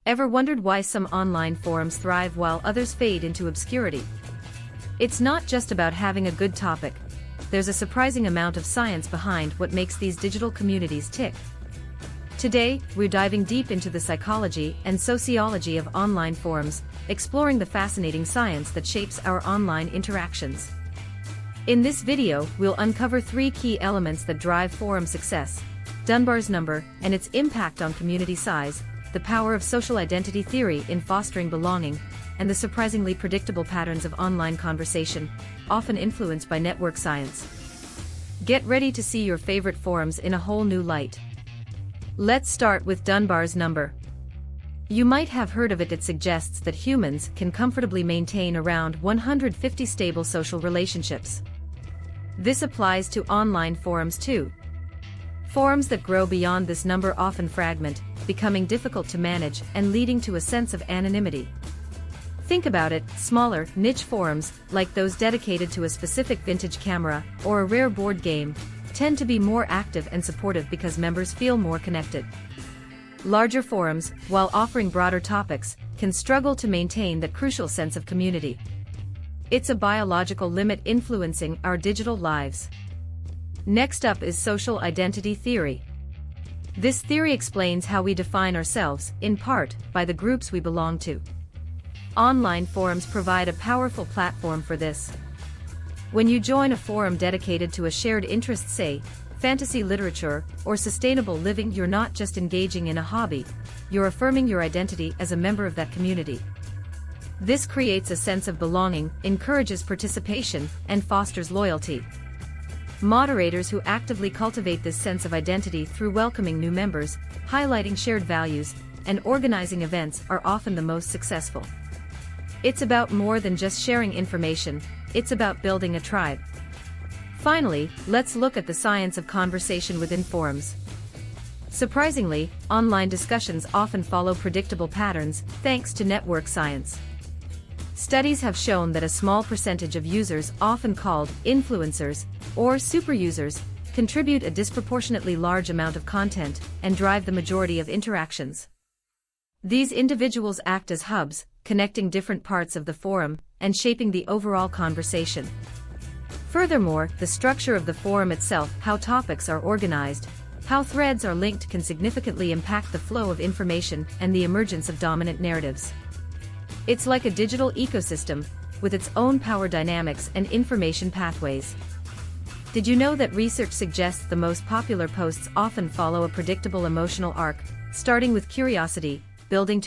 Ever wondered why some online forums thrive while others fade into obscurity? It's not just about having a good topic. There's a surprising amount of science behind what makes these digital communities tick. Today, we're diving deep into the psychology and sociology of online forums, exploring the fascinating science that shapes our online interactions. In this video, we'll uncover 3 key elements that drive forum success: Dunbar's number and its impact on community size, the power of social identity theory in fostering belonging, and the surprisingly predictable patterns of online conversation, often influenced by network science. Get ready to see your favorite forums in a whole new light. Let's start with Dunbar's number. You might have heard of it. It suggests that humans can comfortably maintain around 150 stable social relationships. This applies to online forums too. Forums that grow beyond this number often fragment, becoming difficult to manage and leading to a sense of anonymity. Think about it: smaller, niche forums, like those dedicated to a specific vintage camera or a rare board game, tend to be more active and supportive because members feel more connected. Larger forums, while offering broader topics, can struggle to maintain that crucial sense of community. It's a biological limit influencing our digital lives. Next up is social identity theory. This theory explains how we define ourselves, in part, by the groups we belong to. Online forums provide a powerful platform for this. When you join a forum dedicated to a shared interest, say, fantasy literature or sustainable living, you're not just engaging in a hobby, you're affirming your identity as a member of that community. This creates a sense of belonging, encourages participation, and fosters loyalty. Moderators who actively cultivate this sense of identity through welcoming new members, highlighting shared values, and organizing events are often the most successful. It's about more than just sharing information, it's about building a tribe. Finally, let's look at the science of conversation within forums. Surprisingly, online discussions often follow predictable patterns, thanks to network science. Studies have shown that a small percentage of users, often called influencers or superusers, contribute a disproportionately large amount of content and drive the majority of interactions. These individuals act as hubs, connecting different parts of the forum and shaping the overall conversation. Furthermore, the structure of the forum itself, how topics are organized, how threads are linked, can significantly impact the flow of information and the emergence of dominant narratives. It's like a digital ecosystem, with its own power dynamics and information pathways. Did you know that research suggests the most popular posts often follow a predictable emotional arc, starting with curiosity, building to